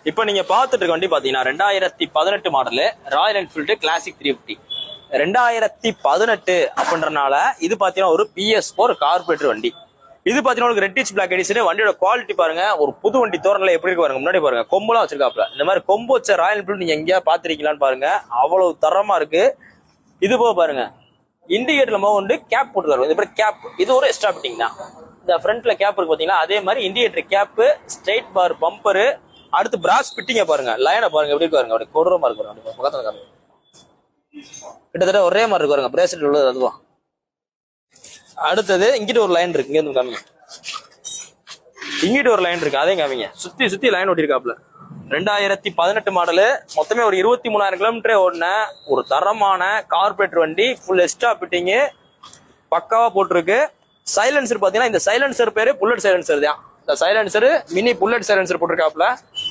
இப்போ நீங்க பார்த்துட்டு இருக்க வண்டி பாத்தீங்கன்னா 2018 மாடலு ராயல் என்ஃபீல்டு கிளாசிக் 350. 2018 அப்படின்றனால இது பாத்தீங்கன்னா ஒரு PS4 கார்பரேட்டர் வண்டி. இது பாத்தீங்கன்னா உங்களுக்கு ரெட்டிச் பிளாக் எடிஷன். வண்டியோட குவாலிட்டி பாருங்க, ஒரு புது வண்டி தோரணையில எப்படி இருக்கு பாருங்க. முன்னாடி பாருங்க கொம்புலாம் வச்சிருக்காப்ல. இந்த மாதிரி கொம்பு வச்ச ராயல் என்ஃபீல்டு நீங்க எங்கேயா பாத்திருக்கீங்களான்னு பாருங்க, அவ்வளவு தரமா இருக்கு. இது போக பாருங்க இண்டிகேட்டர்ல வந்து கேப் போட்டுருக்காரு. இது கேப், இது ஒரு எக்ஸ்ட்ரா ஃபிட்டிங் தான். இந்த ஃப்ரண்ட்ல கேப் இருக்கு பாத்தீங்கன்னா, அதே மாதிரி இண்டிகேட்டர் கேப், ஸ்ட்ரைட் பார் பம்பரு, அடுத்து பிராஸ் ஃபிட்டிங்க பாருங்க. லைனை பாருங்க எப்படி பாருங்க, அப்படி கொடூரமா இருக்கு பாருங்க. பக்கத்துல காமிங்க, கிட்டத்தட்ட ஒரே மாதிரி இருக்கு பாருங்க. பிரேஸ்லெட் உள்ளது அதுவும். அடுத்தது இங்கிட்டு ஒரு லைன் இருக்கு, இங்க இருந்து காமிங்க. இங்கிட்டு ஒரு லைன் இருக்கு, அதையும் காமிங்க. சுத்தி சுத்தி லைன் ஓட்டிருக்காப்ல. 2018 மாடலு, மொத்தமே ஒரு 23,000 கிலோமீட்டரே ஓடின ஒரு தரமான கார்பரேட்டர் வண்டி. ஃபுல் எக்ஸ்ட்ரா ஃபிட்டிங்கு பக்காவா போட்டிருக்கு. சைலன்சர் பாத்தீங்கன்னா, இந்த சைலன்சர் பேரு புல்லட் சைலன்சர் தான். இந்த சைலன்சர் மினி புல்லட் சைலன்சர் போட்டிருக்காப்ல.